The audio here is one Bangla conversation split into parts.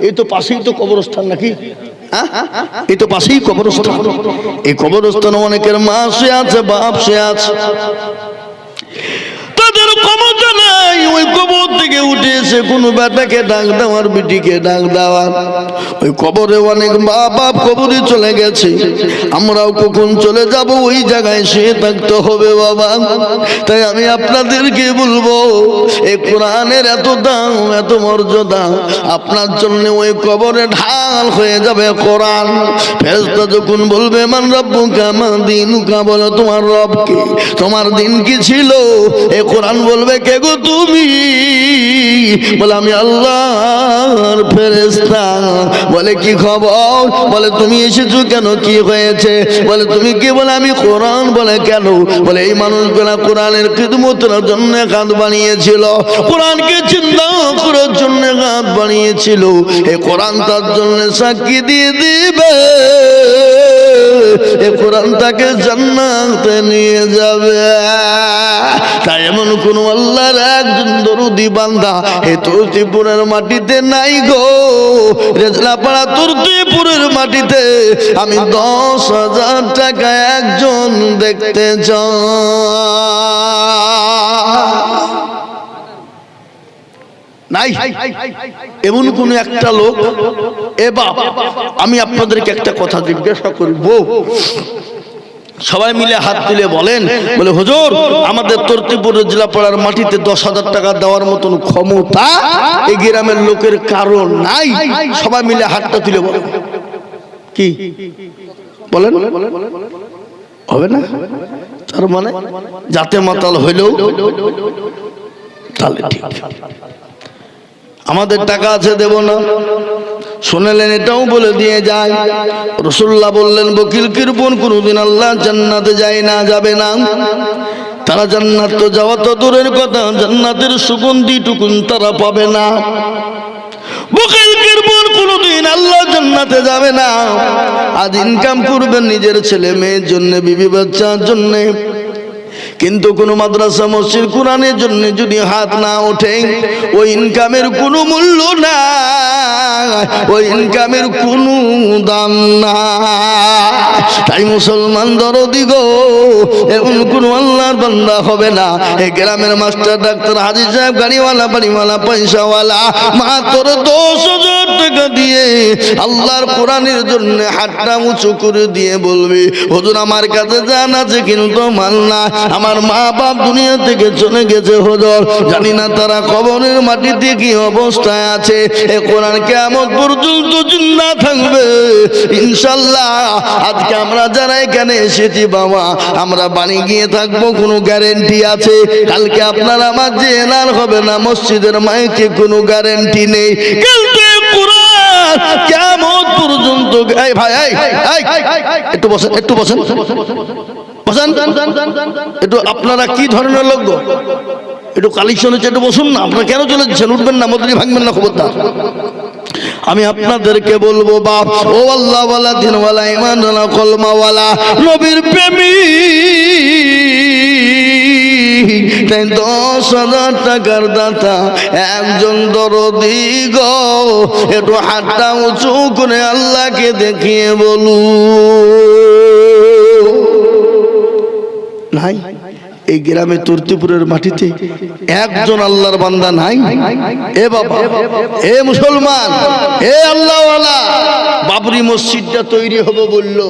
এই তো পাশেই তো কবরস্থান নাকি, এই তো পাশেই কবরস্থান। এই কবরস্থানে অনেকের মা শুয়ে আছে, বাপ শুয়ে আছে, তাদের ক্ষমতা নাই ওই কবর থেকে উঠে এসে কোনো বেটাকে ডাক দেওয়ার, বিটিকে ডাক দেওয়ার। ওই কবরে অনেক মা বাপ কবরে চলে গেছে, আমরাও কখন চলে যাব, ওই জায়গায় শুয়ে থাকতে হবে বাবা। তাই আমি আপনাদেরকে বলবো, এই কোরআনের এত দাম, এত মর্যাদা, আপনার জন্য ওই কবরে ঢাল হয়ে যাবে কোরআন। ফেরেশতা যখন বলবে মান রাব্বুকা মা দীনুকা, বলো তোমার রব কে, তোমার দিন কি ছিল, এই কোরআন বলবে কে গো তুমি, বলে আমি আল্লাহর ফেরেশতা। বলে কি খবর, বলে তুমি এসেছো কেন, কি হয়েছে, বলে তুমি কি, বলে আমি কোরআন। বলে কেন, বলে এই মানুষগুলা কোরআনের খিদমতের জন্য হাত বানিয়েছিল, কোরআনকে চিন্তা করার জন্য হাত বানিয়েছিল, এই কোরআন তার জন্য সাক্ষী দিয়ে দিবে, এই কোরআন তাকে জান্নাতে নিয়ে যাবে। তাই এমন কোন আল্লাহর একজন দরুদি বান্দা এই তুর্তিপুরের মাটিতে নাই গো, রেজলাপাড়া তুর্তিপুরের মাটিতে আমি 10,000 টাকা একজন দেখতে চাই। নাই এমন কোন একটা লোক। এবার আমি আপনাদেরকে একটা কথা জিজ্ঞাসা করব, সবাই মিলে হাত তুলে বলেন, বলে হুজুর আমাদের তুর্তিপুর জেলাপাড়ার মাটিতে 10,000 টাকা দেওয়ার মতন ক্ষমতা এই গ্রামের লোকের কারণ নাই। সবাই মিলে হাতটা তুলে বলেন, কি বলেন, হবে না? তার মানে যাতে মাতাল হইলেও তাহলে ঠিক, আমাদের টাকা আছে দেব না। শুনলেন, এটাও বলে দিয়ে যায়, রাসূলুল্লাহ বললেন বকিল কিরপন কোনদিন আল্লাহ জান্নাতে যায় না, যাবে না। তারা জান্নাত তো যাওয়া তো দূরের কথা, জান্নাতের সুগন্ধি টুকুন তারা পাবে না। বকিল কিরপন কোনদিন আল্লাহ জান্নাতে যাবে না। আজ ইনকাম করবেন নিজের ছেলে মেয়ের জন্য, বিবি বাচ্চার জন্য, কিন্তু কোন মাদ্রাসা মসজিদ কোরআনের জন্য যদি হাত না ওঠে, ওই ইনকামের কোনো মূল্য না, ওই ইনকামের কোনো দাম না। তাই মুসলমান দরদি গো, এমন কোন আল্লাহর বান্দা হবে না। এই গ্রামের মাস্টার, ডাক্তার, হাজি সাহেব, গাড়িওয়ালা, বাড়িওয়ালা, পয়সাওয়ালা মাত্র 10,000 টাকা দিয়ে আল্লাহর কোরআনের জন্য হাতটা উঁচু করে দিয়ে বলবে, হুজুর আমার কাছে জান আছে কিন্তু মাল না, আমার মা বাপ দুনিয়া থেকে চলে গেছে হুজুর, জানি না তারা কবরের মাটিতে কি অবস্থায় আছে, এই কোরআন কিয়ামত পর্যন্ত জিন্দা থাকবে ইনশাআল্লাহ। আজকে আমরা যারা এখানে এসেছি বাবা, আমরা বাড়ি গিয়ে থাকবো, কোনো গ্যারেন্টি আছে? কালকে আপনার আমার যে এলান হবে না মসজিদের মাইকে, কোনো গ্যারেন্টি নেই। কিন্তু কোরআন কিয়ামত পর্যন্ত, এই ভাই একটু বসেন, একটু বসেন, একটু আপনারা কি ধরনের লোক গো, একটু কালেকশন হচ্ছে, একটু বসুন না। আপনারা কেন চলে যাচ্ছেন? উঠবেন না, মদরি ভাঙবেন না, খবরদার। আমি আপনাদেরকে বলবো বাপ, ও আল্লাহ ওয়ালা, দিনওয়ালা, ইমানওয়ালা, কলমাওয়ালা, নবীর প্রেমী, 10,000 টাকার দাতা একজন দরদি গো, একটু হাতটা উঁচু করে আল্লাহকে দেখিয়ে বলু নাই। এই গ্রামে তুর্তিপুরের মাটিতে একজন আল্লাহর বান্দা নাই? এ বাবা, এ মুসলমান, এ আল্লাহওয়ালা, বাবরি মসজিদটা তৈরি হবে বললো,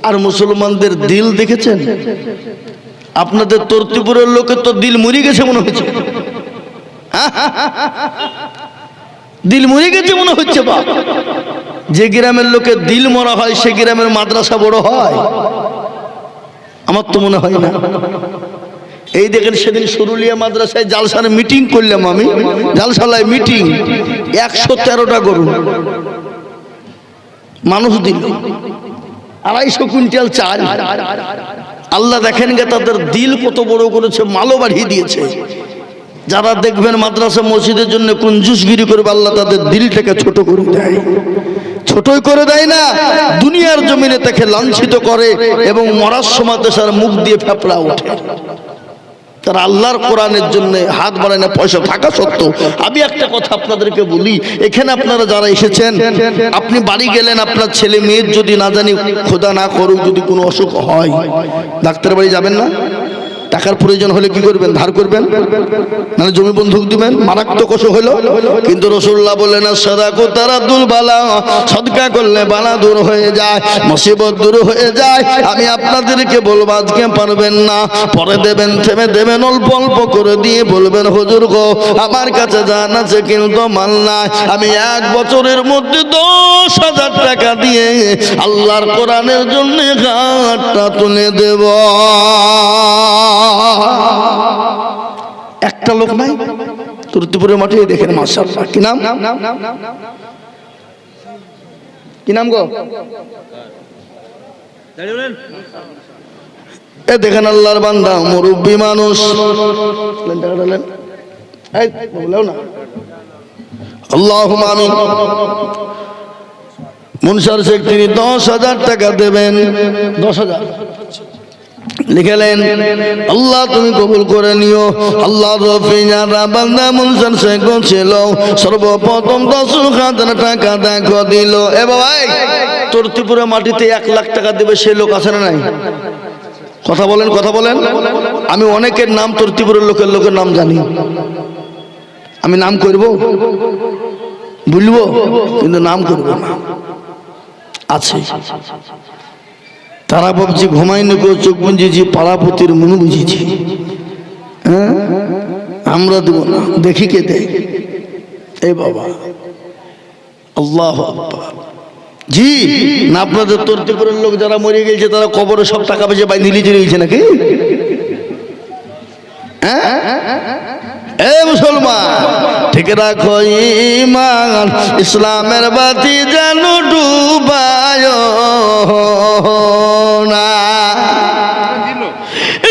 আর মুসলমানদের দিল দেখেছেন? আপনাদের তুর্তিপুরের লোকের তো দিল মরে গেছে মনে হচ্ছে, দিল মরে গেছে মনে হচ্ছে। বাপ, যে গ্রামের লোকের দিল মরা হয় সে গ্রামের মাদ্রাসা বড় হয়? আমার তো মনে হয় না। এই দেখেন, সেদিন সরুলিয়া মাদ্রাসায় জালসার মিটিং করলাম আমি, জালসালায় মিটিং, 113টা গরু মানুষ দিল, 250 কুইন্টাল চাল। আল্লাহ দেখেন গে তাদের দিল কত বড় করেছে, মালও বাড়িয়ে দিয়েছে। যারা দেখবেন মাদ্রাসা মসজিদের জন্য কুঞ্জুসগিরি করবে, আল্লাহ তাদের দিলটাকে ছোট করে দেয়। ছোটই করে দেয় না, দুনিয়ার জমিনে তাকে লাঞ্ছিত করে এবং মরার সময় তার মুখ দিয়ে ফেপড়া ওঠে। তারা আল্লাহর কোরআনের জন্য হাত বাড়ায় না, পয়সা থাকা সত্ত্বেও। আমি একটা কথা আপনাদেরকে বলি, এখানে আপনারা যারা এসেছেন, আপনি বাড়ি গেলেন, আপনার ছেলে মেয়ের যদি না জানি খোদা না করুক যদি কোনো অসুখ হয়, ডাক্তার বাড়ি যাবেন না? টাকার প্রয়োজন হলে কি করবেন? ধার করবেন, মানে জমি বন্ধক দিবেন, মারাত্মক অসুখ হলো। কিন্তু রাসূলুল্লাহ বললেন সাদাকু তারাদুল বালা, সদকা করলে বালা দূর হয়ে যায়, মুসিবত দূর হয়ে যায়। আমি আপনাদেরকে বলবো আজকে পারবেন না, পরে দেবেন, থেমে দেবেন, অল্প অল্প করে দিয়ে বলবেন হুজুর গো আমার কাছে জান আছে কিন্তু মাল নাই, আমি 1 বছরের মধ্যে 10,000 টাকা দিয়ে আল্লাহর কোরআনের জন্য ঘাটটা তুলে দেব। একটা লোক নাই তুর্তিপুরের মাঠে দেখেন মাশাআল্লাহ, কি নাম? কি নাম গো? এ দেখেন আল্লাহর বান্দা, মুরব্বী মানুষ, আল্লাহুম্মা আমিন। মুনসার শেখ তিনি 10,000 টাকা দেবেন, 10,000 লিখলেন। আল্লাহ তুমি কবুল করে নিও। আল্লাহ রফিজারা বান্দা মুনসার শেখ ছিল, সর্বপ্রথম 10,000 টাকা দেখো দিল। এ বাবা তোর ত্রিপুরা মাটিতে 1 লাখ টাকা দেবে সেই লোক আছে না নাই? কথা বলেন, কথা বলেন। আমি অনেকের নাম তোর ত্রিপুরার লোকের নাম জানি, আমি নাম করব বলবো কিন্তু নাম করব না। আছে তারা ভাবছি ঘুমাইনি কেউ, চোখ বুঝেছি, পাড়াপতির মন বুঝেছি। হ্যাঁ আমরা দেব না, দেখি কে দেয়। এ বাবা আল্লাহু আকবার। জি না, আপনাদের তর্তিপুরের লোক যারা মরে গেছে তারা কবরে সব টাকা পয়সা বাইন্ধে নিয়ে চলে গেছে নাকি? এ মুসলমান ঠিক রাখো ঈমান, ইসলামের বাতি যেন ডুবায় না।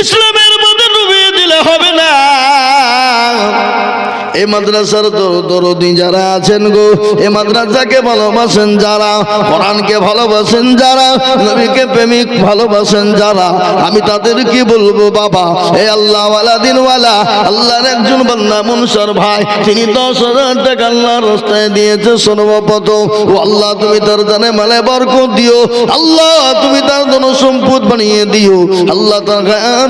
ইসলামের বাতি ডুবিয়ে দিলে হবে না। এই মাদ্রাসার দরদি যারা আছেন গো, এই মাদ্রাসাকে ভালোবাসেন যারা, কোরআনকে ভালোবাসেন যারা, নবীকে প্রেমিক ভালোবাসেন যারা, আমি তাদের কি বলবো বাবা, এই আল্লাহওয়ালা দিনওয়ালা আল্লাহর একজন বান্দা মুনসার ভাই, তিনি 10,000 টাকা আল্লাহর রাস্তায় দিয়েছে সর্বপ্রথম। ও আল্লাহ তুমি তার জানে মালে বরকত দিও, আল্লাহ তুমি তার ধন সম্পদ বানিয়ে দিও, আল্লাহ তার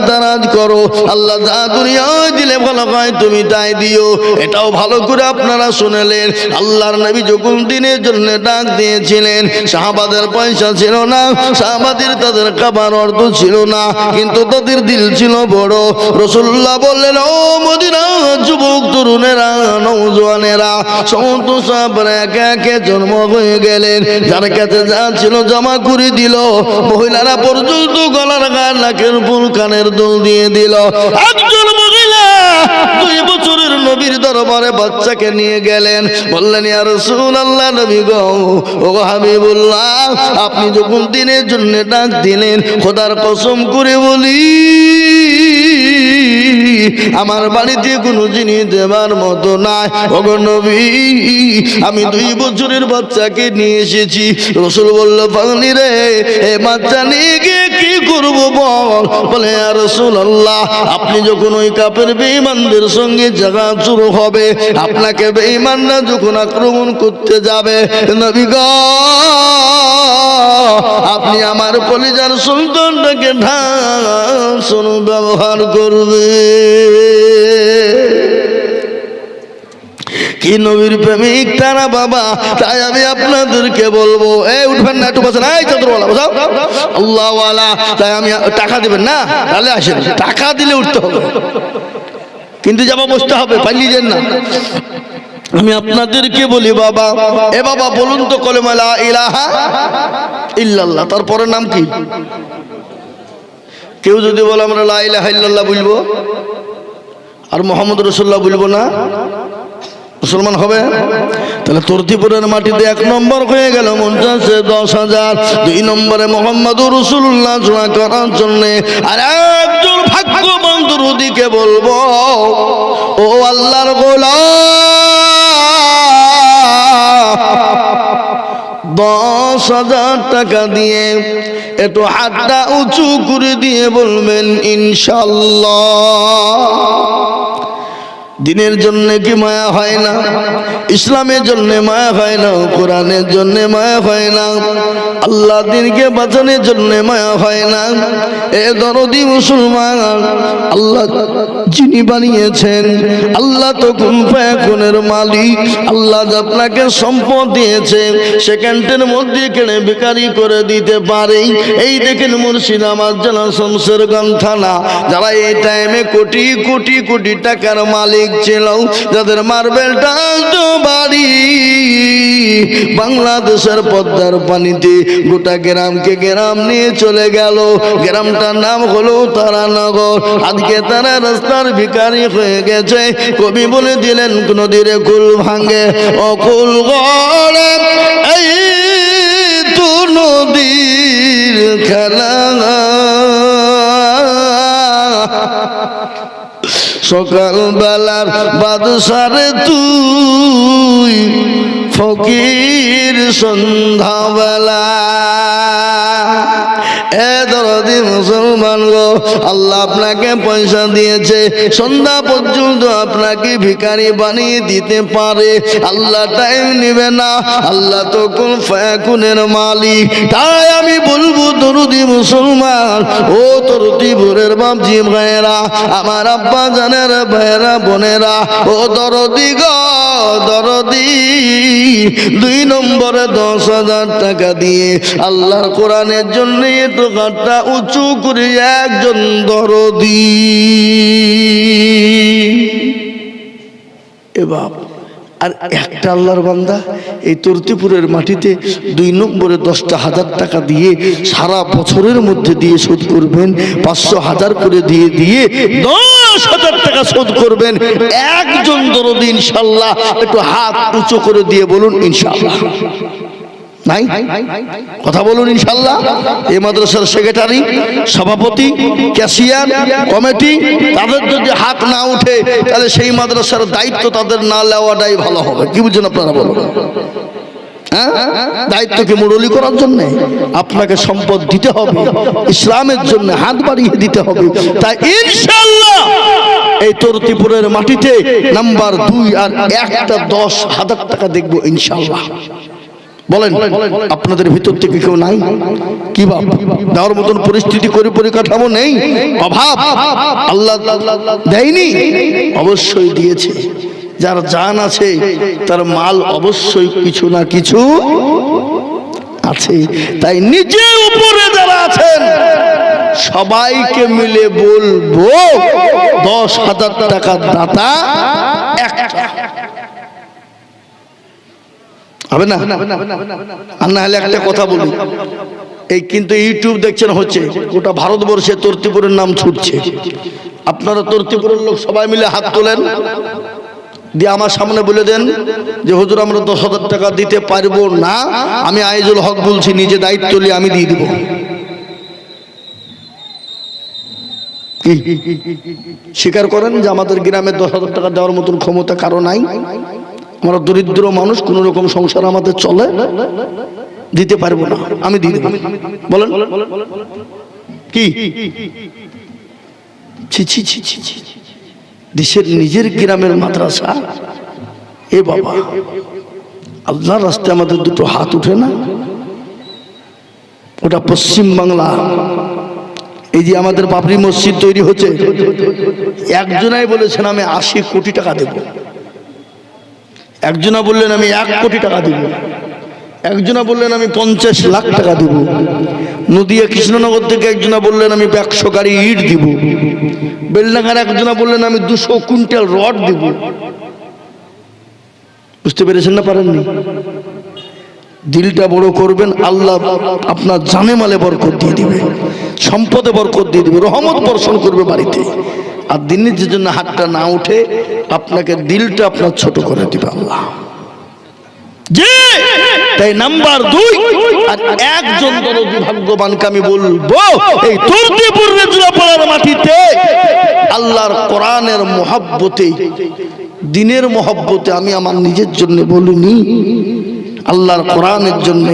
দারাজ করো, আল্লাহ যা দুনিয়ায় দিলে ভালো হয় তুমি তাই দিও। এটাও ভালো করে আপনারা শুনলেন, আল্লাহর নবী যখন দিনের জন্য ডাক দিয়েছিলেন, সাহাবাদের পয়সা ছিল না, সাহাবাদের তাদের খাবার অর্থ ছিল না, কিন্তু তাদের দিল ছিল বড়। রাসূলুল্লাহ বললেন ও মদিনার যুবক তরুণেরা, নওজোয়ানেরা, সমস্ত সাহাবারা একে একে জন্ম হয়ে গেলেন, যার কাছে যা ছিল জমা করে দিল। মহিলারা পর্যন্ত গলার গান, নাকের ফুল, কানের দুল দিয়ে দিল। একজন মহিলা 2 বছরের নবীর দরবারে বাচ্চাকে নিয়ে গেলেন, বললেন ইয়া রাসূলুল্লাহ, নবী গো, ও হাবিবুল্লাহ, আপনি যখন দিনের জন্য ডাক দিলেন, খোদার কসম করে বলি আমার বাড়িতে কোনো জিনিস দেবার মতো নাই। ওগো নবী, আমি 2 বছরের বাচ্চাকে নিয়ে এসেছি। রাসূল বলল পাগলি রে, এই বাচ্চা নিয়ে গিয়ে কি করবো বল? বলে ইয়া রাসূলুল্লাহ, আপনি যখন ওই কাফের বেঈমানদের সঙ্গে জাগা শুরু হবে, আপনাকে বেঈমানরা যখন আক্রমণ করতে যাবে, নবী গো আপনি আমার কলিজার সন্তানটাকে ঢাল ব্যবহার করবে। কি নবীর প্রেমিক তারা বাবা। তাই আমি আপনাদেরকে বলবো, এই উঠবেন না, একটু বসেন, এই চাদরওয়ালা বসাও, আল্লাহওয়ালা। তাই আমি টাকা দিবেন না, তাহলে আসেন, টাকা দিলে উঠতে হবে, কিন্তু যাবা বসতে হবে, পালিয়ে যান না। আমি আপনাদেরকে বলি বাবা, এ বাবা বলুন তো কলেমা লা ইলাহা ইল্লাল্লাহ, তারপরে নাম কি? কেউ যদি বলে আমরা লা ইলাহা ইল্লাল্লাহ বলবো আর মুহাম্মদ রাসূলুল্লাহ বলবো না, মুসলমান হবে? তাহলে তর্তিপুরের মাটিতে 1 নম্বর হয়ে গেল মুনসাসে 10,000, 2 নম্বরে মুহাম্মদুর রাসূলুল্লাহ জোড়া করার জন্য। আর একজন ভাগ্যবান দরুদিকে বলবো, ও আল্লাহর গোলাম, 10,000 টাকা দিয়ে একটু হাতটা উঁচু করে দিয়ে বলবেন ইনশাআল্লাহ। দিনের জন্য কি মায়া হয় না? ইসলামের জন্য মায়া হয় না? কোরআনের জন্য মায়া হয় না? আল্লাহ দিনকে বাঁচানোর জন্য মায়া হয় না? এ দরদি মুসলমান, আল্লাহ যিনি বানিয়েছেন, আল্লাহ তো কুন ফায়াকুনের মালিক, আল্লাহ আপনাকে সম্পদ দিয়েছে, সেকেন্ডের মধ্যে কেড়ে বেকারি করে দিতে পারে। এই দেখেন মুর্শিদাবাদ জেলা শমশেরগঞ্জ থানা, যারা এই টাইমে কোটি কোটি কোটি টাকার মালিক ছিল, যাদের মার্বেলটা বাড়ি বাংলাদেশের পদ্মার পানিতে গোটা গ্রামকে গ্রাম নিয়ে চলে গেল। গ্রামটার নাম হলো তারানগর। আজকে তারা রাস্তার ভিখারি হয়ে গেছে। কবি বলে দিলেন নদীরে কুল ভাঙে অকুল গড়ে, এই তো নদীর খেলা। সকাল বেলার বাদশারে তুই, ফকির সন্ধ্যাবেলা। এ দরদি মুসলমান গো, আল্লাহ আপনাকে পয়সা দিয়েছে, সন্ধ্যা পর্যন্ত আপনাকে ভিখারি বানিয়ে দিতে পারে। আল্লাহ টাইম নিবে না, আল্লাহ তো কুন ফায়াকুনের মালিক। তাই আমি বলবো দরদি মুসলমান, ও দরদি ভোরের বাপজি ভাইয়েরা, আমার আব্বা জানের ভাইয়েরা বোনেরা, ও দরদি গো দরদি, 2 নম্বরে 10,000 টাকা দিয়ে আল্লাহর কোরআনের জন্য একটু হাতটা উঁচু করে একজন দরদি। এ বাপ, আর একটা আল্লাহর বান্দা এই তর্তিপুরের মাটিতে 2 নম্বরে 10,000 টাকা দিয়ে সারা বছরের মধ্যে দিয়ে শোধ করবেন, 500,000 করে দিয়ে দিয়ে 10,000 টাকা শোধ করবেন একজন দরদি ইনশাআল্লাহ। একটু হাত উঁচু করে দিয়ে বলুন ইনশাআল্লাহ। নাই কথা বলুন ইনশাআল্লাহ। এই মাদ্রাসার সেক্রেটারি, সভাপতি, ক্যাশিয়ার, কমিটি, তাদের যদি হাত না উঠে তাহলে সেই মাদ্রাসার দায়িত্ব তাদের না নেওয়াটাই ভালো হবে। কি বুঝছেন আপনারা বলুন? হ্যাঁ, দায়িত্ব কি মুরলি করার জন্য? আপনাকে সম্পদ দিতে হবে, ইসলামের জন্য হাত বাড়িয়ে দিতে হবে। তাই ইনশাআল্লাহ এই তর্তিপুরের মাটিতে নাম্বার 2 আর একটা 10,000 টাকা দেখব ইনশাআল্লাহ। বলেন আপনাদের ভিতর থেকে কেউ নাই? কি বাপ, দেওয়ার মতন পরিস্থিতি পরিকাঠামো নেই, অভাব আল্লাহ দেয়নি? অবশ্যই দিয়েছে। যার জান আছে তার মাল অবশ্যই কিছু না কিছু আছে। তাই নিজে উপরে যারা আছেন সবাইকে মিলে বলবো 10,000 টাকার দাতা একটা হবে না? আর না হলে একটা কথা বলি, এই কিন্তু ইউটিউব দেখছেন হচ্ছে, গোটা ভারতবর্ষে তর্তিপুরের নাম ছুটছে। আপনারা তর্তিপুরের লোক সবাই মিলে হাত তোলেন, দিয়ে আমার সামনে বলে দেন যে হুজুর আমরা 10,000 টাকা দিতে পারবো না, আমি আইজুল হক বলছি, নিজে দায়িত্ব নিয়ে আমি দিয়ে দিব। স্বীকার করেন যে আমাদের গ্রামে 10,000 টাকা দেওয়ার মতন ক্ষমতা কারো নাই। আমরা দরিদ্র মানুষ, কোন রকম সংসার আমাদের চলে, দিতে পারবো না, আমি দিয়ে দেব। বলেন কি? ছি ছি ছি ছি ছি, দেশের নিজের গ্রামের মাদ্রাসা। এ বাবা, আল্লাহর রাস্তায় আমাদের দুটো হাত উঠে না? ওটা পশ্চিম বাংলা। এই যে আমাদের বাবরি মসজিদ তৈরি হচ্ছে, একজনাই বলেছেন আমি 80 কোটি টাকা দেব, একজনা বললেন আমি 1 কোটি টাকা দেব, একজনা বললেন আমি 50 লাখ টাকা দেব, নদিয়া কৃষ্ণনগর থেকে একজনা বললেন আমি 100 গাড়ি ইট দিব, বেলডাঙ্গার একজনা বললেন আমি 200 কুইন্টাল রড দিব। বুঝতে পেরেছেন না পারেননি? দিলটা বড় করবেন, আল্লাহ আপনার জানে মালে বরকত দিয়ে দিবে, সম্পদে বরকত দিয়ে দিবে, রহমত বর্ষণ করবে বাড়িতে। আর দিনের যে জন্য হাতটা না উঠে আপনাকে দিলটা আপনার ছোট করে দিবে আল্লাহ। জি, তাই নাম্বার 2 আর একজন দরদি ভাগ্যবানকে আমি বলবো, এই তর্তিপুর রেজুলাপাড়ার মাটিতে আল্লাহর কোরআনের মহব্বতে, দিনের মহব্বতে, আমি আমার নিজের জন্য বলিনি, আল্লাহর কোরআনের জন্য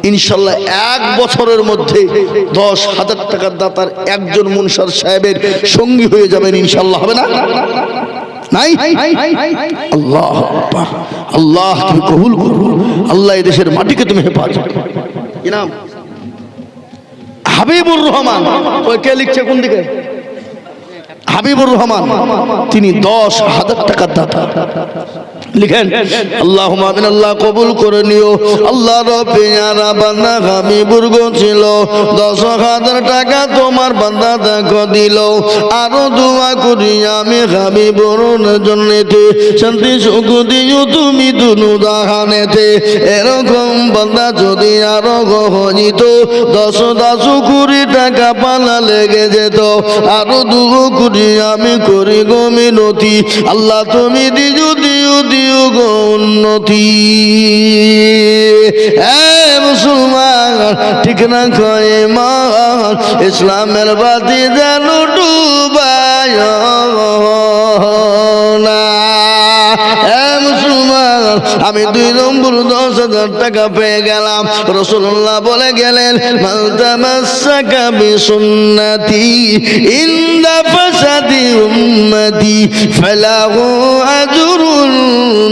ইনশাল্লাহ 1 বছরের মধ্যে 10,000 টাকার দাতার একজন মুনশার সাহেবের সঙ্গী হয়ে যাবেন ইনশাল্লাহ। হবে না? নাই? আল্লাহ আকবার। আল্লাহ তুমি কবুল করো। আল্লাহ এই দেশের মাটিকে তুমি হেফাজত করো। কি নাম? হাবিবুর রহমান। ওই কে লিখছে কোন দিকে? হাবিবুর রহমান। তিনি 10,000 টাকার দাতা। লিখেন আল্লাহুম্মা আমিন। আল্লাহ কবুল করে নিও। আল্লাহ রব্বিয়ারা বান্দা হাবিবুর গো ছিল 10,000 টাকা তোমার বান্দা দেখো দিল। আরো দোয়া করি আমি হাবিবুর জন্যতে শান্তি সুখ দিও তুমি দুনু জাহানেতে। এরকম বান্দা যদি আরো হইত 10 কোটি টাকা পালা লেগে যেত। আরো দোয়া করি আমি করি গো মিনতি আল্লাহ তুমি দিও দিও দিও গো উন্নতি। মুসলমান ঠিক না কয় মান ইসলামের বাতি যেন ডুবায় না। মুসলমান আমি 2 নম্বর 10,000 টাকা পেয়ে গেলাম। রাসূলুল্লাহ বলে গেলেন মান তামাসসাকা বিসুন্নতি ইনদা ফাসাদি উম্মতি ফালাহু আজরুন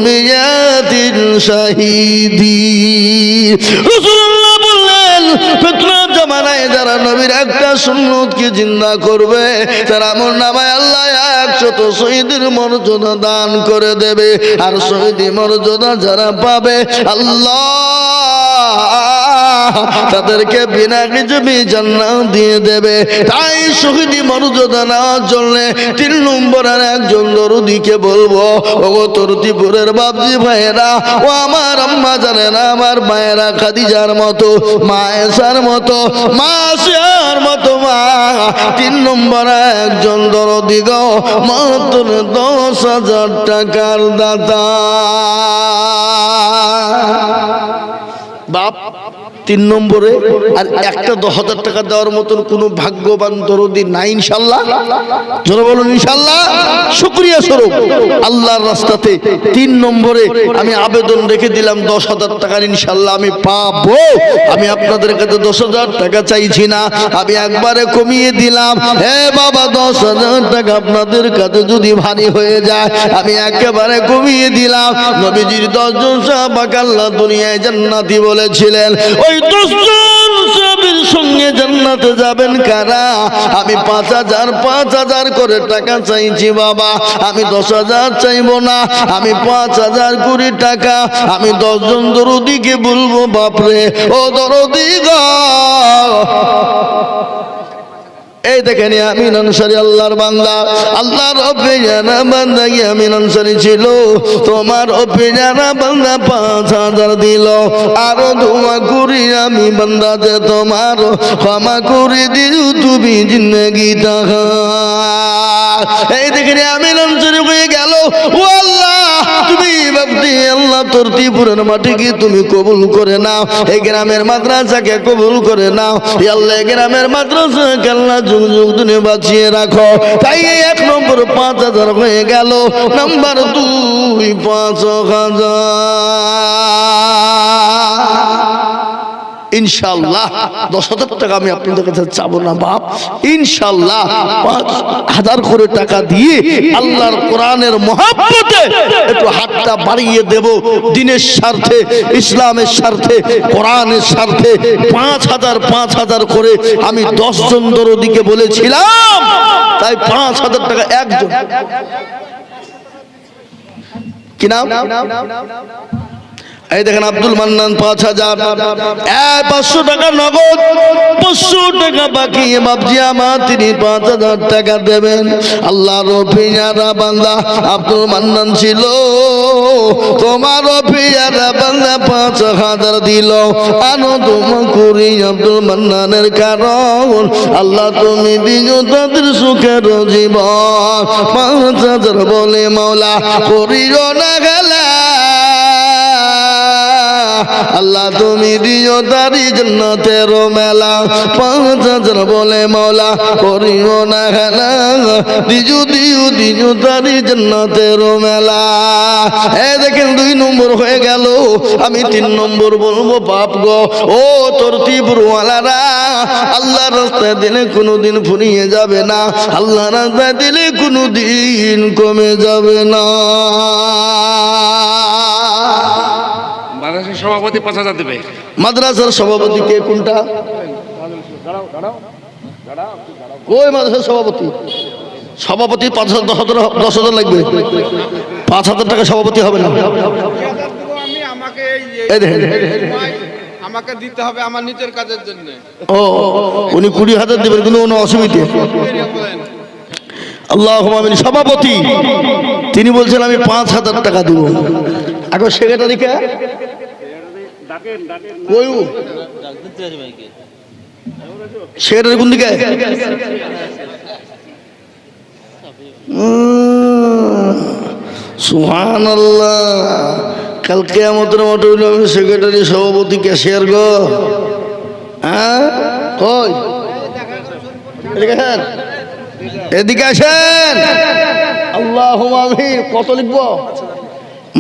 বিয়াতিন শাহীদি। রাসূলুল্লাহ বললেন ফিতনা জামানায় যারা নবীর একটা সুন্নতকে জিন্দা করবে তারা আমলনামায় আল্লাহ 100 শহীদের মর্যাদা দান করে দেবে। আর শহীদি মর্যাদা যারা পাবে আল্লাহ তাদেরকে বিনা হিসাবে জান্নাত দিয়ে দেবে। তাই শহীদি মর্যাদা নেওয়ার জন্য 3 নম্বরের একজন দরদিকে বলবো ওগো তরতিপুরের বাপজি ভাইয়েরা ও আমার আম্মা জানেন আমার মায়েরা খাদিজার মতো মা আয়েশার মতো মা আসিয়ার মতো মা 3 নম্বরে একজন দরদি গো মাত্র 10,000 টাকার দাতা। বাপ 3 নম্বরে আর একটা 10,000 টাকা দেওয়ার মতন কোন ভাগ্যবান দরদি নাই ইনশাআল্লাহ। জোরে বলুন ইনশাআল্লাহ। শুকরিয়া স্বরূপ আল্লাহর রাস্তাতে 3 নম্বরে আমি আবেদন রেখে দিলাম 10,000 টাকা ইনশাআল্লাহ আমি পাবো। আমি আপনাদের কাছে 10,000 টাকা চাইছি না, আমি একবারে কমিয়ে দিলাম। হে বাবা 10,000 টাকা আপনাদের কাছে যদি ভারী হয়ে যায় আমি একেবারে কমিয়ে দিলাম। নবীজির 10 জন সাহাবাকে আল্লাহ দুনিয়ায় জান্নাতি বলেছিলেন। ওই 10 জন সাহাবীর সঙ্গে জান্নাতে যাবেন কারা? আমি 5,000 করে টাকা চাইছি বাবা। আমি 10,000 চাইবো না, আমি 5,000 কোটি টাকা আমি 10 জন দরদিকে বলবো বাপরে ও দরদি গো। এই দেখেন আমিন আনসারী আল্লাহর বান্দা। আল্লাহর রব্বে জানা বান্দা আমিন আনসারী ছিল। তোমার রব্বে জানা বান্দা 5,000 দিল। আরো দোয়া করি আমি বান্দা যে তোমার ক্ষমা করে দিও তুমি জিন্দেগিটা। এই দেখেন আমিন আনসারী হয়ে গেল। ও আল্লাহ তুমি বাপটি আল্লাহ তোর ত্রিপুরের মাটিকে তুমি কবুল করে নাও, এই গ্রামের মাদ্রাসাকে কবুল করে নাও। আল্লাহ গ্রামের মাদ্রাসাকে আল্লাহ যুগ যুগ দিনে বাঁচিয়ে রাখো। তাই 1 নম্বর 5,000 হয়ে গেল। নাম্বার 2 5,000 ইনশাআল্লাহ। 10,000 টাকা আমি আপনাদের কাছে চাবো না বাপ। ইনশাআল্লাহ 5,000 করে টাকা দিয়ে আল্লাহর কোরআনের মহব্বতে একটু হাতটা বাড়িয়ে দেব। দিনের স্বার্থে, ইসলামের স্বার্থে, কোরআনের স্বার্থে 5,000 করে আমি 10 জন দরদিকে বলেছিলাম। তাই 5,000 টাকা একজন। কি নাম? এই দেখেন আব্দুল মান্নান 5,000। 500 টাকা নগদ, 500 টাকা বাকি বাপজি আমার তিনি 5,000 টাকা দেবেন। আল্লাহ রফিয়ারা বান্দা আব্দুল মান্নান ছিল। তোমার রফিয়ারা বান্দা 5,000 দিল। আনন্দ করি আব্দুল মান্নানের কারণ আল্লাহ তুমি দিও তাদের সুখের জীবন। 5,000 বলে মাওলা করিও না গেলা আল্লাহ তুমি দিও তারি জান্নাতের মেলা 5000 বলে মওলা করিও না খেলা দিও দিও দিও তারি জান্নাতের মেলা। এই দেখেন 2 নম্বর হয়ে গেল। আমি 3 নম্বর বলবো বাপ গো ও তোর তীব্রওয়ালারা, আল্লাহ রাস্তায় দিলে কোনোদিন ফুরিয়ে যাবে না, আল্লাহ রাস্তায় দিলে কোনোদিন কমে যাবে না। মাদ্রাসার সভাপতি 5000 দেবে। মাদ্রাসার সভাপতি কে কোনটা? কই মাদ্রাসার সভাপতি? সভাপতি 10,000 লাগবে। 5000 টাকা সভাপতি হবে না। আমাকে দিতে হবে আমার নিজের কাজের জন্য। ও উনি 20,000 দেবেন, কোনো অসুবিধা? আল্লাহুম্মা আমিন। সভাপতি তিনি বলছেন আমি 5000 টাকা দেব। এখন সেক্রেটারিকে কই সেক্রেটারি কোন দিকে? সুবহানাল্লাহ। কাল কিয়ামতের মাঠে হইল আমি সেক্রেটারি, সভাপতি, ক্যাশিয়ার গো। হ্যাঁ কই এদিকে আসেন। আল্লাহুম্মা আমিন। কত লিখবো?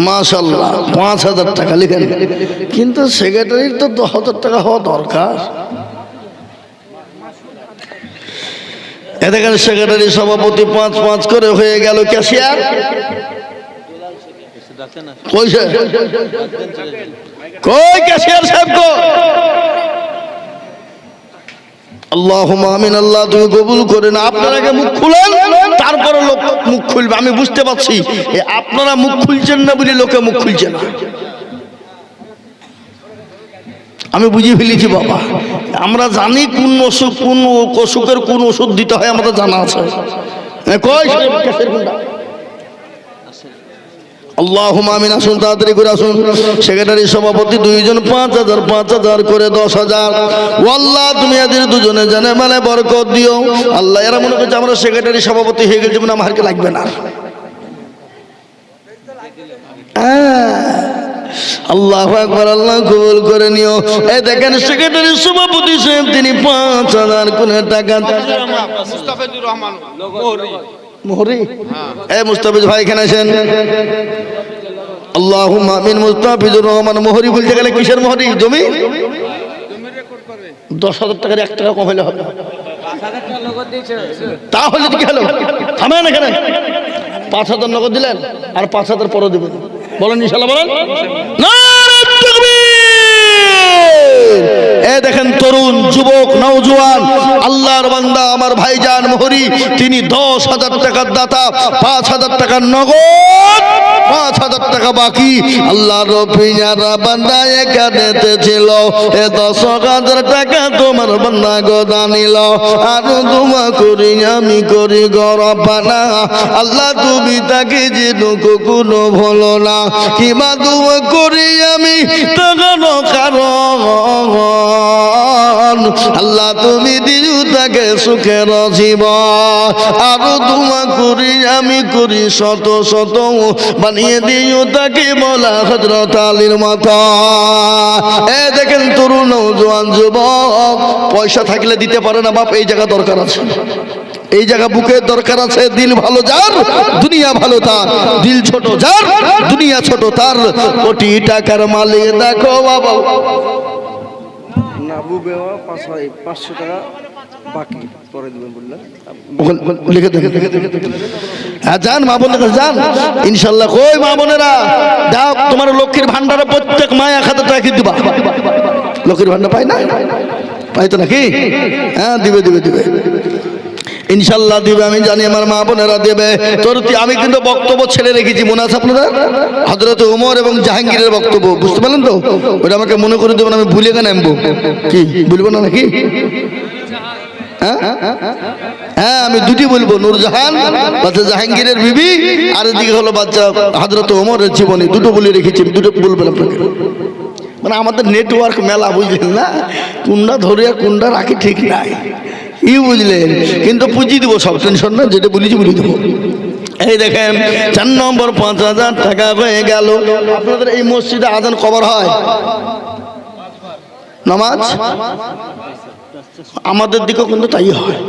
মাশাআল্লাহ 5000 টাকা লিখেন। কিন্তু সেক্রেটারির তো 10,000 টাকা হওয়া দরকার। এদিকে সেক্রেটারি সভাপতি 5 করে হয়ে গেল। ক্যাশিয়ার কইছে? কই ক্যাশিয়ার সাহেব গো? আল্লাহুম্মা আমিন। আল্লাহ তুমি কবুল করে না। আপনারা আগে মুখ খুলেন, তারপরে লোক মুখ খুলবে। আমি বুঝতে পারছি আপনারা মুখ খুলছেন না বলে লোকে মুখ খুলছে না। আমি বুঝিয়ে ফেলেছি বাবা। আমরা জানি কোন অসুখ, কোন অসুখের কোন ওষুধ দিতে হয় আমাদের জানা আছে। কই আল্লাহুম্মা আমিন। আসুন তাড়াতাড়ি করে আসুন। সেক্রেটারি সভাপতি 2 জন 5000 করে 10,000। ও আল্লাহ তুমি এদের দুজনে জানে মানে বরকত দিও। আল্লাহ এরা মনে করছে আমরা সেক্রেটারি সভাপতি হয়ে গেছি মানে আমাকে লাগবে না। আল্লাহু আকবার। আল্লাহ কবুল করে নিও। এই দেখেন সেক্রেটারি সভাপতি সাহেব তিনি 5000 করে টাকা। মুস্তাফিজুর রহমান মোহরি। এই মুস্তাফিজ ভাই এখানে আসেন। আল্লাহুম্মা আমিন। মুস্তাফিজুর রহমান মোহরি বলতে গেলে কিসের মোহরি? জমি 10,000 টাকার 1 টাকা কম হলে হবে। তাহলে কি হলো? থামেন এখানে। 5000 নগদ দিলেন আর 5000 পরে দেবেন। বলেন ইনশাআল্লাহ বলেন। নারে তাকবীর। এই দেখেন তরুণ যুবক নওজোয়ান আল্লাহর বান্দা আমার ভাইজান মোহরি তিনি 10,000 টাকার দাতা। 5,000 টাকার নগদ, 5,000 টাকা বাকি। আল্লাহর পিয়ারা বান্দা এখানেতে ছিল। এ 10,000 টাকা তোমার বান্দা গোদা নিল। আর দোয়া করি আমি করি গরবানা, আল্লাহ তুমি তাকে যেন কখনো ভুলো না। কিবা দোয়া করি আমি তার কারণ আল্লাহ তুমি দিও তাকে সুখের জীবন। আরো দোয়া করি আমি করি শত শত বানিয়ে দিও তাকে বলা হযরত আলীর মতো। এ দেখেন তরুণ নওজোয়ান যুবক পয়সা থাকলে দিতে পারে না বাপ। এই জায়গা দরকার আছে, এই জায়গা বুকের দরকার আছে। দিল ভালো যার দুনিয়া ভালো তার, দিল ছোট যার দুনিয়া ছোট তার। কোটি টাকার মালিক দেখো বাবা না বুবেওয়া 500 টাকা বাকি পরে দিবেন বললেন। লিখে দেন। হ্যাঁ যান মা বোনের যান ইনশাল্লাহ। কই মা বোনেরা যাও, তোমার লক্ষ্মীর ভান্ডারে প্রত্যেক মা 1000 টাকা দিবা। লক্ষ্মীর ভান্ডার পাই না? পাই তো নাকি? হ্যাঁ দিবে দিবে দিবে ইনশাল্লাহ দিবে। আমি জানি আমার মা বোনেরা দেবে। তোর আমি কিন্তু বক্তব্য ছেড়ে রেখেছি, মনে আছে আপনাদের? হযরত ওমর এবং জাহাঙ্গীরের বক্তব্য, বুঝতে পারলেন তো? ওটা আমাকে মনে করে দেবেন, আমি ভুলে কেন আনবো? কি বলবো না নাকি? হ্যাঁ আমি দুটি বলবো, নূরজাহান বাচ্চা জাহাঙ্গীরের বিবি, আর এদিকে হলো বাচ্চা হযরত ওমরের জীবনী। দুটো বলে রেখেছি, দুটো বলবেন আপনাকে। মানে আমাদের নেটওয়ার্ক মেলা, বুঝলেন না? কোনটা ধরে কোনটা রাখি ঠিক নাই, ই বুঝলেন? কিন্তু পুঁজি দেবো, সব টেনশন না, যেটা বলেছি বলে দেবো। এই দেখেন 4 নম্বর 5000 টাকা হয়ে গেল। আপনাদের এই মসজিদে আজান কবর হয়? নামাজ আমাদের দিকেও কিন্তু তাই হয়।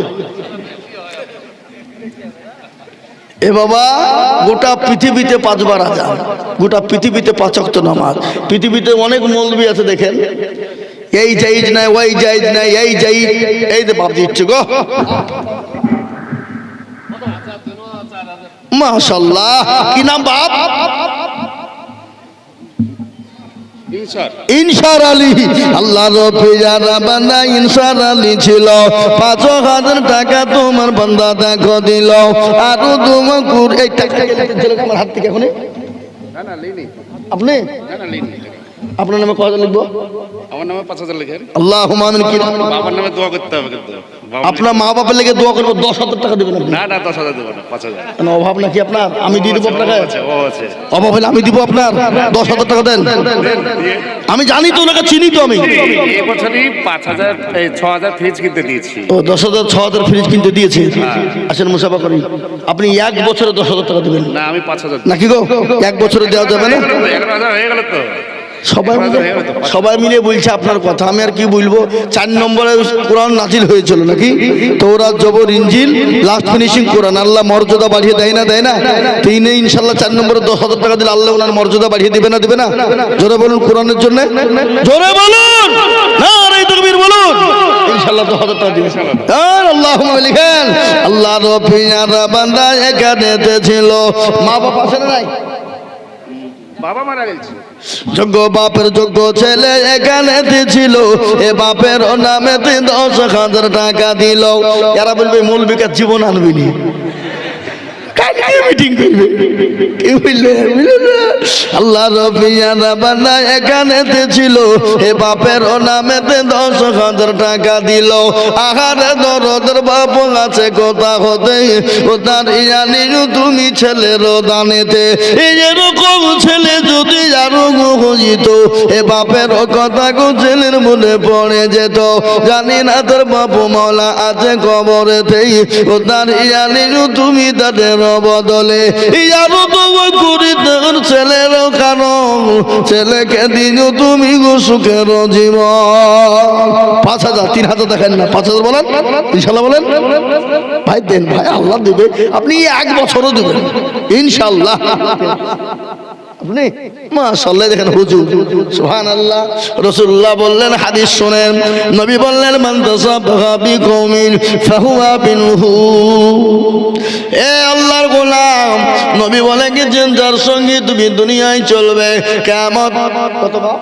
এ বাবা, গোটা পৃথিবীতে 5 বার আযান, গোটা পৃথিবীতে 5 ওয়াক্ত নামাজ। পৃথিবীতে অনেক মৌলবি আছে দেখেন, এই জায়েজ নাই, ওই জায়েজ নাই, এই জায়েজ, এই যে বাপ দিচ্ছে গো, মাশাআল্লাহ। কি নাম বাপ? ইনসার আলী। আল্লাহর পেয়ারা বান্দা ইনসার আলী ছিল। 5,000 টাকা তোমার বান্দা দেখো দিল, আর তোমার এই টাকা তোমার হাত থেকে এখনই আপনি আপনার নামে কত লিখবো? আমার নামে 5,000 লিখেন। আল্লাহুম্মা আমিন। কি বাবার নামে দোয়া করতে হবে কিন্তু। আপনার মা বাবার লেগে দোয়া করবো। 10,000 টাকা দেবেন আপনি? না না, 10,000 দেবো না, 5,000। কেন, অভাব নাকি আপনার? আমি দিয়ে দেবো আপনাকে। ও আছে। অভাব হলে আমি দিব আপনার। 10,000 টাকা দেন। আমি জানি তো, ওনাকে চিনি তো আমি। এই বছরই 5,000 এই 6,000 ফ্রিজ কিনতে দিয়েছি। ও 10,000 6,000 ফ্রিজ কিনতে দিয়েছে। আসেন মুসাফা করি। আপনি 1 বছরে 10,000 টাকা দেবেন না, আমি 5,000 নাকি গো? 1 বছরে দেওয়া যাবে না? 11,000 হয়ে গেল তো। সবাই মিলে বলছে আপনার কথা, আমি আর কি বলবো। 4 নম্বরে কোরআন নাজিল হয়েছিল নাকি? তাওরাত, জবর, ইনজিল, লাস্ট ফিনিশিং কোরআন। আল্লাহ মর্যাদা বাড়িয়ে দেয় না, দেয় না? তিনি ইনশাআল্লাহ 4 নম্বরে 10,000 টাকা দিলে আল্লাহ ওনার মর্যাদা বাড়িয়ে দিবে না, দিবে না? জোরে বলুন কোরআনের জন্য, জোরে বলুন, নারে তাকবীর বলুন। ইনশাআল্লাহ 10,000 টাকা দিবে। আর আল্লাহুম্মা লিখেন, আল্লাহর পেয়ারা বান্দা এখানেতে ছিল। মা বাবা আছে না নাই? বাবা মারা গেছে। যোগ্য বাপের যোগ্য ছেলে এখানে ছিল, এ বাপের নামেতে 10,000 টাকা দিল। এরা বলবে মৌলবীকে জীবন আনবিনি, মিটিং করবে। কি বললে? আল্লাহ রবিয়ানা বান্দা এখানে ছিল, এ বাপের নামেতে 10,000 টাকা দিল। আহারে দরদের বাপ আছে কথা হতে, ও তার ইয়ানি তুমি ছেলের দানেতে। এরকম ছেলে যদি আরো হইত, এ বাপের কথা গো ছেলের মনে পড়ে যেত। জানি না তোর বাপ মাওলা আছে কবরেতেই, ও তার ইয়ানি তুমি তাদের বদলে ইয়ারও তো করিতে ছেলেরও কারণ, ছেলেকে দিন তুমি গো সুখের জীবন। 5,000 3,000 দেখেন না, 5,000 বলেন ইনশাল্লাহ বলেন। ভাই দেন ভাই, আল্লাহ দেবে। আপনি 1 বছরও দেবেন ইনশাল্লাহ। আপনি মাশাআল্লাহ দেখেন হুজুর, সুবহানাল্লাহ। রাসূলুল্লাহ বললেন, হাদিস শুনেন, নবী বললেন, মান তাসাবহা বিকওমিন ফাহুয়া বিনহু। এ আল্লাহর গোলাম, নবী বলে কি, যার সঙ্গে তুমি দুনিয়ায় চলবে, কিয়ামত কতবার?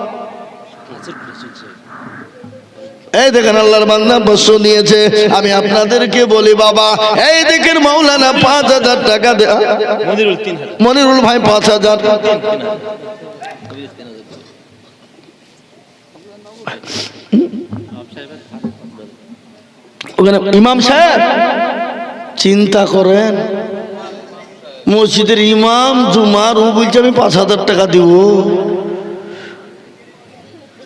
এই দেখেন আল্লাহর বান্দা বর্ষ দিয়েছে। আমি আপনাদেরকে বলি বাবা, এই দেখেন মাওলানা 5,000 টাকা দে। মনিরুল ভাই 5,000। ওখানে ইমাম সাহেব চিন্তা করেন, মসজিদের ইমাম জুমার, ও বলছে আমি 5,000 টাকা দিব।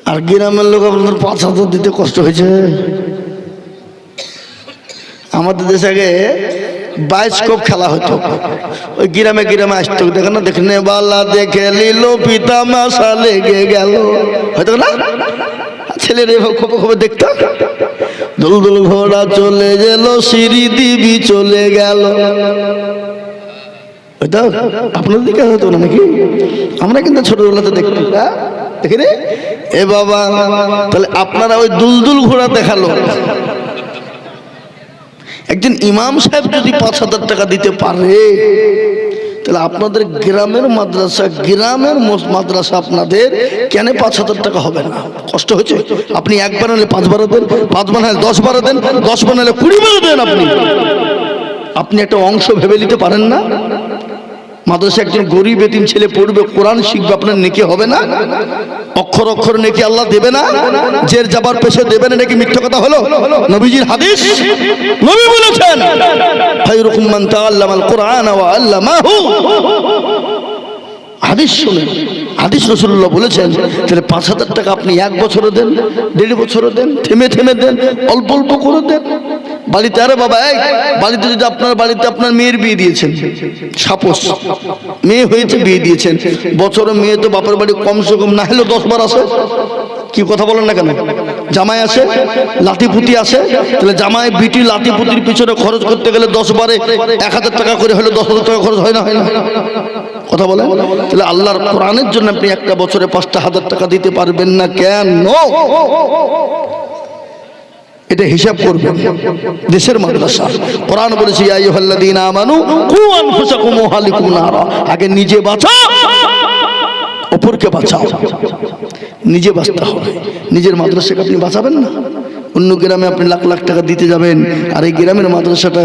আর গ্রামের লোক আপনার 5,000 দিতে কষ্ট হয়েছে। আমাদের দেশে আগে বায়োস্কোপ খেলা হতো, ওই গ্রামে গ্রামে আসতো, দেখেন না, দেখনে বালা দেখে লিল পিতা মাসা লেগে গেল, হয়তো না? ছেলের খোপে খোপে দেখতাম, দুলদুল ঘোড়া চলে গেল, সিঁড়ি দিবি চলে গেল। হয়তো আপনার দিকে হতো না নাকি? আমরা কিন্তু ছোটবেলাতে দেখতাম, দেখি রে। এ বাবা, তাহলে আপনারা ওই দুলদুল ঘোড়া দেখালো। একজন ইমাম সাহেব যদি 5,000 টাকা দিতে পারে, তাহলে আপনাদের গ্রামের মাদ্রাসা আপনাদের কেন 5,000 টাকা হবে না? কষ্ট হয়েছে? আপনি 1 বার হলে 5 বার দেন, 5 বার হলে 10 বার দেন, 10 বার হলে 20 বার দেন। আপনি একটা অংশ ভেবে নিতে পারেন না? মাদ্রাসা একজন গরিব এতিম ছেলে পড়বে, কোরআন শিখবে, আপনার নেকি হবে না? অক্ষর অক্ষর নেকি আল্লাহ দেবে না? জের যাবার পেশে দেবে না, নাকি মিথ্যা কথা হলো? নবীজির হাদিস, নবী বলেছেন, খায়রুকুম মান তাআল্লামাল কুরআন ওয়া আল্লামাহু। হাদিস শুনেন, হাদিস রাসূলুল্লাহ বলেছেন। তাহলে 5,000 টাকা আপনি 1 বছরে দেন, 1.5 বছরে দেন, থেমে থেমে দেন, অল্প অল্প করে দেন। বাড়িতে, আরে বাবা, এই বাড়িতে যদি আপনার বাড়িতে আপনার মেয়ের বিয়ে দিয়েছেন, সাপোজ মেয়ে হয়েছে, বিয়ে দিয়েছেন, বছরে মেয়ে তো বাপের বাড়ি কমসে কম না হলেও 10 বার আসে। কি কথা বলেন না কেন? জামাই আসে, লাঠিপুতি আসে, তাহলে জামাই বিটি লাঠিপুতির পিছনে খরচ করতে গেলে 10 বারে 1000 টাকা করে হলে 10,000 টাকা খরচ হয় না, হয় না? কথা বলেন। তাহলে আল্লাহর কোরআনের জন্য আপনি একটা বছরে 5,000 টাকা দিতে পারবেন না কেন? এটা হিসাব করবেন। দেশের মাদ্রাসা কোরআন বলেছে ইয়া আইয়ুহাল্লাযীনা আমানু কু আনফুসাকুম ওয়া আহলিকুম নারা, আগে নিজে বাঁচাও অপরকে বাঁচাও। নিজে বাঁচতে হবে। নিজের মাদ্রাসাকে আপনি বাঁচাবেন না, অন্য গ্রামে আপনি লাখ লাখ টাকা দিতে যাবেন, আর এই গ্রামের মাদ্রাসাটা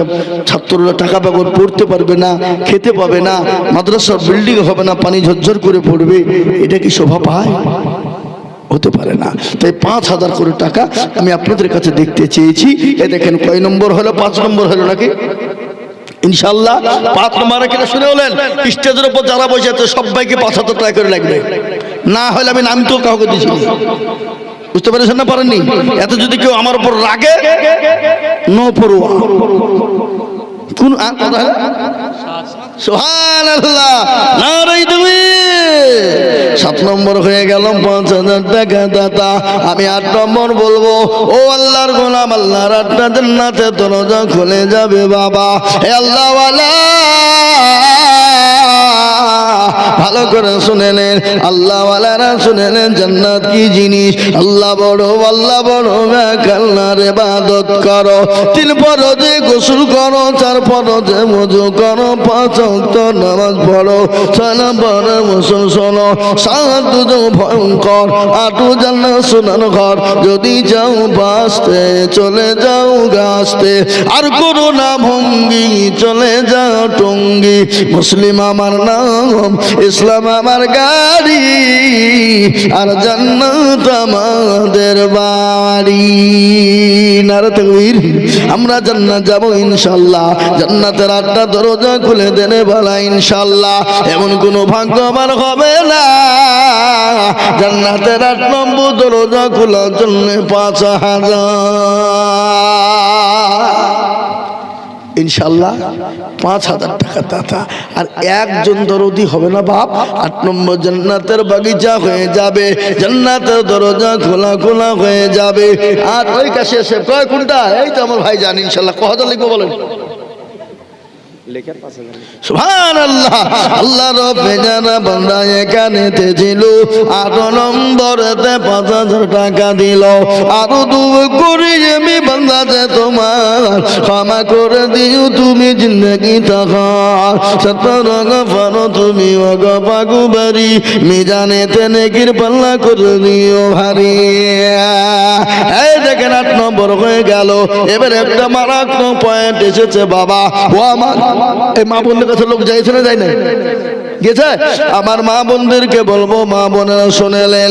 ছাত্ররা টাকা বেগর পড়তে পারবে না, খেতে পাবে না, মাদ্রাসার বিল্ডিং হবে না, পানি ঝরঝর করে পড়বে, এটা কি শোভা পায়? হতে পারে না। তাই 5,000 করে টাকা আমি আপনাদের কাছে দেখতে চেয়েছি। এ দেখেন কয় নম্বর হলো? 5 নম্বর হলো নাকি? ইনশাআল্লাহ 5 নম্বরে কিনা শুনে হলেন, স্টেজের উপর যারা বসে আছে সবাইকে 5,000 টাকা করে লাগবে, না হলে আমি নাম তো কাউকে দিচ্ছি। বুঝতে পেরেছেন না? পারেননি? এত যদি কেউ আমার উপর রাগে, নো পরোয়া। কোন কথা? সুবহানাল্লাহ, নারে তাকবীর। 7 নম্বর হয়ে গেল 5,000 টাকা দাতা। আমি 8 নম্বর বলবো, ও আল্লাহর গোলাম, আল্লাহর 8টা জান্নাতের দরজা খুলে যাবে বাবা। হে আল্লাহ ওয়ালা, ভালো করে শুনে নেন, আল্লাহ ওয়ালারা শুনে নেন জান্নাত কি জিনিস। আল্লাহ বড়, আল্লাহ বড়, আল্লাহর ইবাদত করো, 3 ফরজে গোসল করো, 4 ফরজে ওযু করো, 5 ওয়াক্ত নামাজ পড়ো, 6 নম্বরে মুসল শোনো, 7 ভয়ঙ্কর, 8 জান্নাত সোনার ঘর। যদি যাও বাঁচতে চলে যাও গাছতে, আর করো না ভঙ্গি, চলে যাও টঙ্গি। মুসলিম আমার নাম, ইসলাম আমার গাড়ি, আর জান্নাত আমাদের বাড়ি। নারে তাকবীর। আমরা জান্নাত যাব ইনশাআল্লাহ। জান্নাতের 8টা দরজা খুলে দেনে বলা ইনশাআল্লাহ। এমন কোনো ভাগ্যবান হবে না জান্নাতের 8 নম্বর দরজা খোলার জন্য 5,000 ইনশাআল্লাহ 5,000 টাকা দাতা। আর একজন দরদি হবে না বাপ, 8 নম্বর জান্নাতের বাগিচা হয়ে যাবে, জান্নাতের দরজা খোলা খোলা হয়ে যাবে। আর ওই কাছে এসে কয় কোনটা? এই তো আমার ভাই জান, ইনশাআল্লাহ কত লিখবো বলেন? সুবহানাল্লাহ। আল্লাহ রব্বে জানা বান্দা এখানেতে ছিল, 8 নম্বরেতে 5,000 টাকা দিল। আরো দুঃখ করি আমি বান্দাতে তোমার ক্ষমা করে দিও তুমি জিন্দেগি তাহার। সতরঙ্গ ফানো তুমি অগপাগু বাড়ি, মিজানেতে নেকির পাল্লা করে দিও ভারী। এই দেখেন 8 নম্বর হয়ে গেল। এবার একটা মারাত্মক পয়েন্ট এসেছে বাবা। ও আমার এই মা বোনদের কাছে লোক যাইছে না যায় না? গেছে? আমার মা বোনদেরকে বলবো, মা বোনেরা শুনেলেন,